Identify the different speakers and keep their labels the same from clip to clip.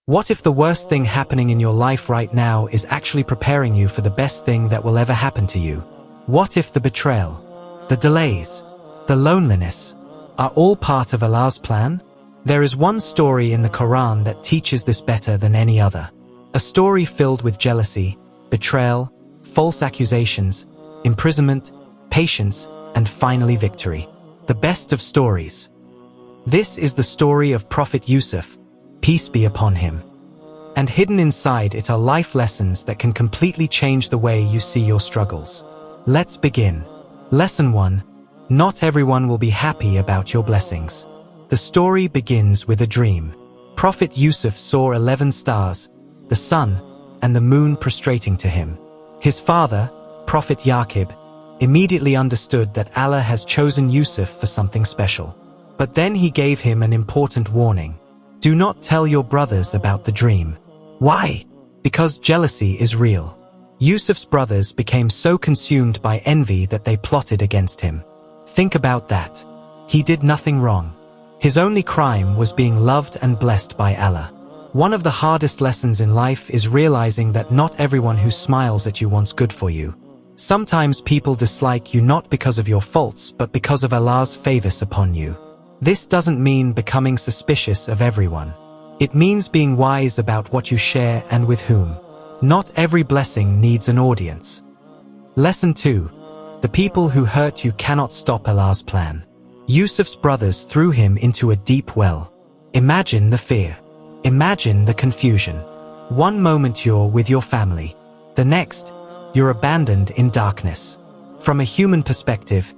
Speaker 1: What if the worst thing happening in your life right now is actually preparing you for the best thing that will ever happen to you? What if the betrayal, the delays, the loneliness are all part of Allah's plan? There is one story in the Qur'an that teaches this better than any other. A story filled with jealousy, betrayal, false accusations, imprisonment, patience, and finally victory. The best of stories. This is the story of Prophet Yusuf, peace be upon him. And hidden inside it are life lessons that can completely change the way you see your struggles. Let's begin. Lesson 1. Not everyone will be happy about your blessings. The story begins with a dream. Prophet Yusuf saw 11 stars, the sun, and the moon prostrating to him. His father, Prophet Yaqub, immediately understood that Allah has chosen Yusuf for something special. But then he gave him an important warning. Do not tell your brothers about the dream. Why? Because jealousy is real. Yusuf's brothers became so consumed by envy that they plotted against him. Think about that. He did nothing wrong. His only crime was being loved and blessed by Allah. One of the hardest lessons in life is realizing that not everyone who smiles at you wants good for you. Sometimes people dislike you not because of your faults but because of Allah's favors upon you. This doesn't mean becoming suspicious of everyone. It means being wise about what you share and with whom. Not every blessing needs an audience. Lesson 2. The people who hurt you cannot stop Allah's plan. Yusuf's brothers threw him into a deep well. Imagine the fear. Imagine the confusion. One moment you're with your family. The next, you're abandoned in darkness. From a human perspective,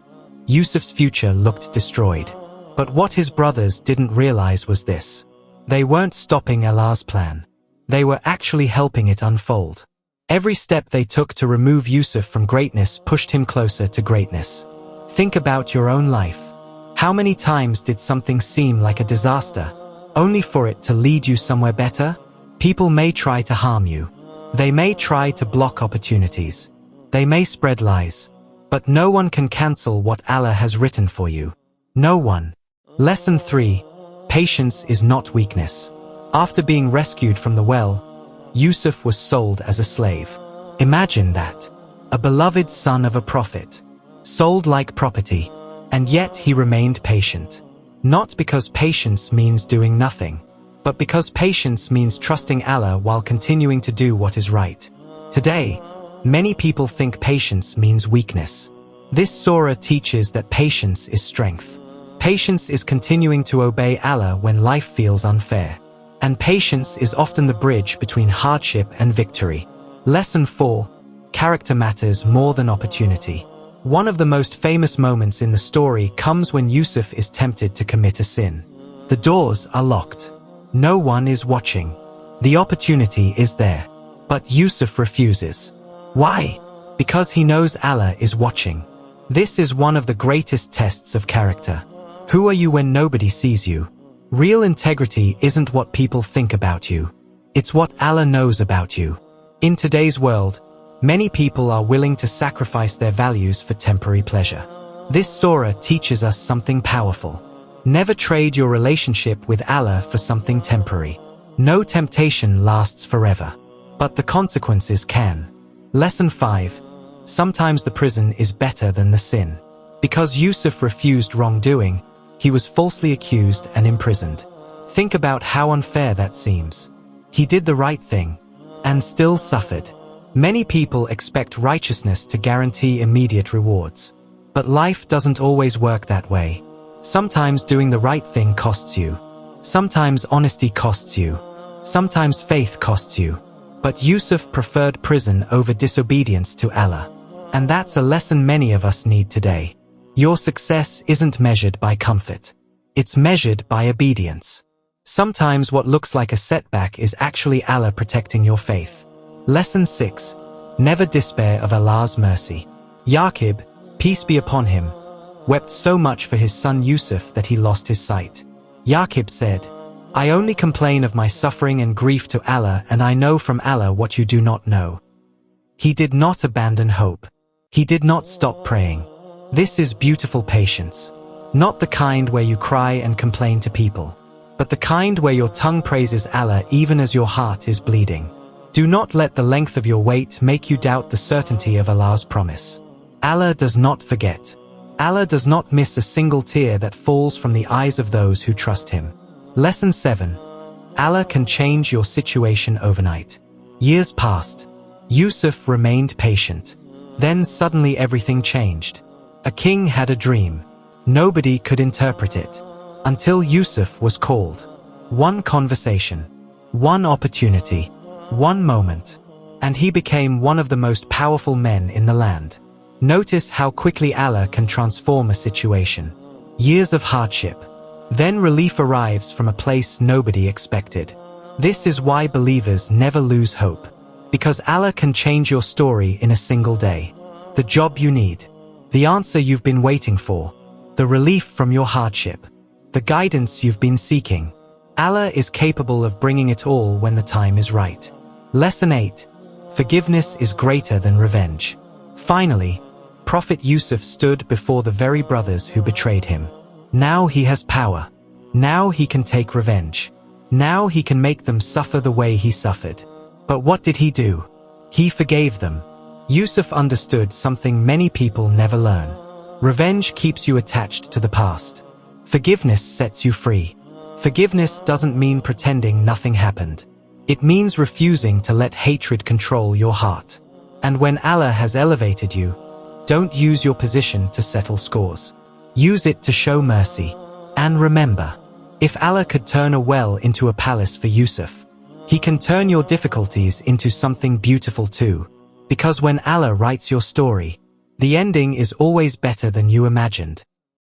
Speaker 1: Yusuf's future looked destroyed. But what his brothers didn't realize was this. They weren't stopping Allah's plan. They were actually helping it unfold. Every step they took to remove Yusuf from greatness pushed him closer to greatness. Think about your own life. How many times did something seem like a disaster, only for it to lead you somewhere better? People may try to harm you. They may try to block opportunities. They may spread lies. But no one can cancel what Allah has written for you. No one. Lesson 3. Patience is not weakness. After being rescued from the well, Yusuf was sold as a slave. Imagine that. A beloved son of a prophet. Sold like property. And yet he remained patient. Not because patience means doing nothing, but because patience means trusting Allah while continuing to do what is right. Today, many people think patience means weakness. This surah teaches that patience is strength. Patience is continuing to obey Allah when life feels unfair. And patience is often the bridge between hardship and victory. Lesson 4. Character matters more than opportunity. One of the most famous moments in the story comes when Yusuf is tempted to commit a sin. The doors are locked. No one is watching. The opportunity is there. But Yusuf refuses. Why? Because he knows Allah is watching. This is one of the greatest tests of character. Who are you when nobody sees you? Real integrity isn't what people think about you. It's what Allah knows about you. In today's world, many people are willing to sacrifice their values for temporary pleasure. This surah teaches us something powerful. Never trade your relationship with Allah for something temporary. No temptation lasts forever. But the consequences can. Lesson 5. Sometimes the prison is better than the sin. Because Yusuf refused wrongdoing, he was falsely accused and imprisoned. Think about how unfair that seems. He did the right thing, and still suffered. Many people expect righteousness to guarantee immediate rewards. But life doesn't always work that way. Sometimes doing the right thing costs you. Sometimes honesty costs you. Sometimes faith costs you. But Yusuf preferred prison over disobedience to Allah. And that's a lesson many of us need today. Your success isn't measured by comfort. It's measured by obedience. Sometimes what looks like a setback is actually Allah protecting your faith. Lesson 6. Never despair of Allah's mercy. Yaqub, peace be upon him, wept so much for his son Yusuf that he lost his sight. Yaqub said, I only complain of my suffering and grief to Allah, and I know from Allah what you do not know. He did not abandon hope. He did not stop praying. This is beautiful patience. Not the kind where you cry and complain to people, but the kind where your tongue praises Allah even as your heart is bleeding. Do not let the length of your wait make you doubt the certainty of Allah's promise. Allah does not forget. Allah does not miss a single tear that falls from the eyes of those who trust Him. Lesson 7. Allah can change your situation overnight. Years passed. Yusuf remained patient. Then suddenly everything changed. A king had a dream. Nobody could interpret it. Until Yusuf was called. One conversation. One opportunity. One moment. And he became one of the most powerful men in the land. Notice how quickly Allah can transform a situation. Years of hardship. Then relief arrives from a place nobody expected. This is why believers never lose hope. Because Allah can change your story in a single day. The job you need. The answer you've been waiting for. The relief from your hardship. The guidance you've been seeking. Allah is capable of bringing it all when the time is right. Lesson 8. Forgiveness is greater than revenge. Finally, Prophet Yusuf stood before the very brothers who betrayed him. Now he has power. Now he can take revenge. Now he can make them suffer the way he suffered. But what did he do? He forgave them. Yusuf understood something many people never learn. Revenge keeps you attached to the past. Forgiveness sets you free. Forgiveness doesn't mean pretending nothing happened. It means refusing to let hatred control your heart. And when Allah has elevated you, don't use your position to settle scores. Use it to show mercy. And remember, if Allah could turn a well into a palace for Yusuf, He can turn your difficulties into something beautiful too. Because when Allah writes your story, the ending is always better than you imagined.